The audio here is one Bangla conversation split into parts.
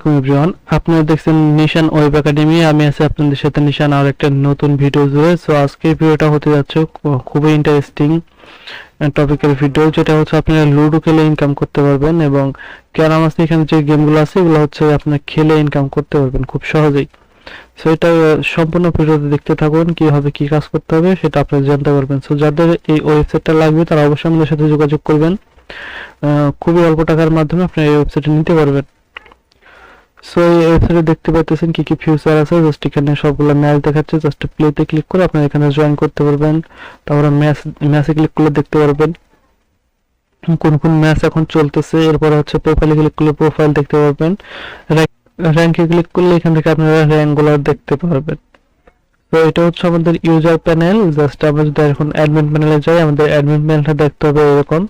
আলাইকুম এভরিওয়ান, আপনারা দেখছেন নিশান ওয়েব একাডেমি। আমি আছি আপনাদের সাথে নিশান আর একটা নতুন ভিডিও জুড়ে। সো আজকের ভিডিওটা হতে যাচ্ছে খুবই ইন্টারেস্টিং টপিকের ভিডিও, যেটা হচ্ছে আপনারা লুডো খেলে ইনকাম করতে পারবেন এবং ক্যারাম আছে, এখানে যে গেমগুলো আছে এগুলো হচ্ছে আপনারা খেলে ইনকাম করতে পারবেন খুব সহজেই। সো এটা সম্পূর্ণ ভিডিওতে দেখতে থাকুন, কিভাবে কি কাজ করতে হবে সেটা আপনারা জানতে পারবেন। সো যাদের এই ওয়েবসাইটটা লাগবে তারা অবশ্যই আমাদের সাথে যোগাযোগ করবেন। খুবই অল্প টাকার মাধ্যমে আপনারা এই ওয়েবসাইটে নিতে পারবেন। সো এই ওয়েবসাইটে দেখতে পাচ্ছেন কি কি ফিউচার আছে। জাস্ট এখানে সবগুলো ম্যাচ দেখাচ্ছে, জাস্ট প্লেতে ক্লিক করে আপনারা এখানে জয়েন করতে পারবেন। তারপরে ম্যাচে ক্লিক করলে দেখতে পারবেন কোন কোন ম্যাচ এখন চলতেছে। এরপর হচ্ছে প্রোফাইলে ক্লিক করলে প্রোফাইল দেখতে পারবেন। র্যাঙ্কে ক্লিক করলে এখান থেকে আপনারা র্যাঙ্কগুলো দেখতে পারবেন। তো এটা হচ্ছে আমাদের ইউজার প্যানেল। জাস্ট আমরা যদি এখন অ্যাডমিন প্যানেলে যাই, আমাদের অ্যাডমিন প্যানেলটা দেখতে হবে এরকম।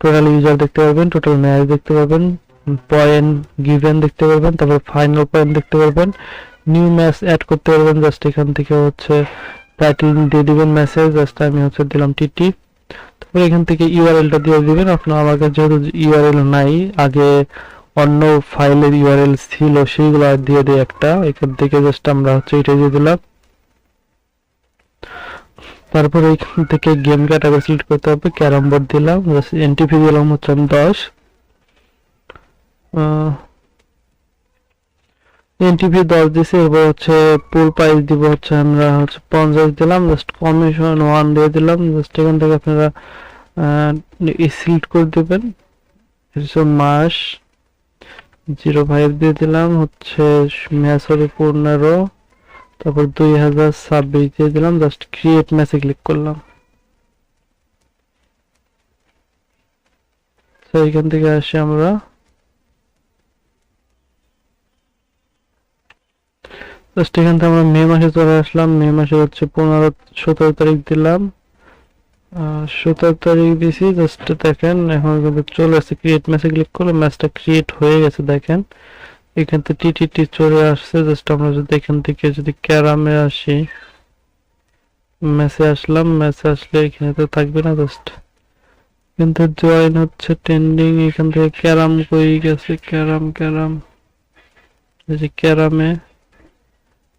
টোটাল ইউজার দেখতে পারবেন, টোটাল ম্যাচ দেখতে পারবেন, পয়েন্ট গিভেন দেখতে পারবেন, তারপর ফাইনাল পয়েন্ট দেখতে পারবেন, নিউ ম্যাচ অ্যাড করতে পারবেন। জাস্ট এখান থেকে হচ্ছে টাইটেল দিয়ে দিবেন ম্যাসেজ, জাস্ট আমি হচ্ছে দিলাম টিটি। তারপর এখান থেকে ইউআরএলটা দিয়ে দিবেন। আপনার আমার কাছে যেহেতু ইউআরএল নাই, আগে অন্য ফাইলের ইউআরএল ছিল সেইগুলো দিয়ে দিই একটা। এখান থেকে জাস্ট আমরা হচ্ছে এটা দিয়ে দিলাম। তারপর এখান থেকে গেম ক্যাটাগরি সিলেক্ট করতে হবে, ক্যারাম বোর্ড দিলাম, এনটিপি দিলাম হচ্ছে আমি 10, এনটিপি 10 দিছি। এরপর হচ্ছে পুল প্রাইস দিব হচ্ছে আমরা হচ্ছে 50 দিলাম, জাস্ট কমিশন 1 দিয়ে দিলাম। জাস্ট এখান থেকে আপনারা সিলেক্ট করে দেবেন। মাস 05 দিয়ে দিলাম, হচ্ছে ম্যাচ হবে 15, তারপর 2026 দিয়ে দিলাম। জাস্ট ক্রিয়েট ম্যাচে ক্লিক করলাম। তো এখান থেকে আসি আমরা জাস্ট এখান থেকে আমরা মে মাসে চলে আসলাম। মে মাসে হচ্ছে 17 তারিখ দিলাম, 17 তারিখ দিছি। জাস্ট দেখেন এখন কিন্তু চলে আসছে। ক্রিয়েট ম্যাচে ক্লিক করলে ম্যাচটা ক্রিয়েট হয়ে গেছে। দেখেন এখান থেকে টিটিটি চলে আসছে। জাস্ট আমরা যদি এখান থেকে যদি ক্যারামে আসি, ম্যাচে আসলাম, ম্যাচে আসলে এখানে তো থাকবে না। জাস্ট কিন্তু জয়েন হচ্ছে ট্রেন্ডিং। এখান থেকে ক্যারাম কই গেছে, ক্যারাম এই যে ক্যারামে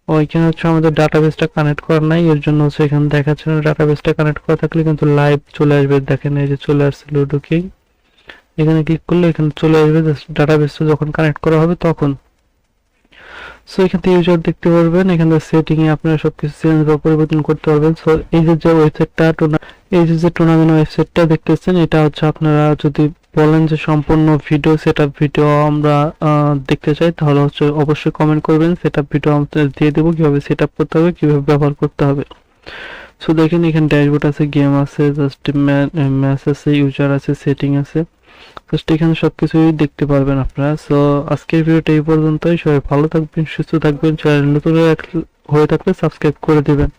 ওইখানে হচ্ছে আমাদের ডাটাবেসটা কানেক্ট করা নাই, এর জন্য হচ্ছে এখানে দেখাচ্ছে না। ডাটাবেসটা কানেক্ট করা থাকলে কিন্তু লাইভ চলে আসবে। দেখেন এই যে চলে আসছে লুডো কিং, এখানে ক্লিক করলে এখানে চলে আসবে। ডাটাবেসটা যখন কানেক্ট করা হবে তখন। সো এখান থেকে ইউজার দেখতে পারবেন, এখানে সেটিং এ আপনারা সবকিছু চেঞ্জ বা পরিবর্তন করতে পারবেন। সো এই যে ওয়েবসাইটটা টুর্নামেন্ট ওয়েবসাইটটা দেখতেছেন, এটা হচ্ছে আপনারা যদি বলেন যে সম্পূর্ণ ভিডিও সেটআপ ভিডিও আমরা দেখতে চাই, তাহলে হচ্ছে অবশ্যই কমেন্ট করবেন। সেটআপ ভিডিও আপনাদের দিয়ে দেবো, কিভাবে সেটআপ করতে হবে, কিভাবে ব্যবহার করতে হবে। সো দেখেন এখানে ড্যাশবোর্ড আছে, গেম আছে, জাস্ট ম্যাচ আছে, ইউজার আছে, সেটিং আছে। জাস্ট এখানে সবকিছুই দেখতে পারবেন আপনারা। সো আজকের ভিডিওটা এই পর্যন্তই। সবাই ভালো থাকবেন, সুস্থ থাকবেন। চ্যানেল নতুন হয়ে থাকলে সাবস্ক্রাইব করে দিবেন।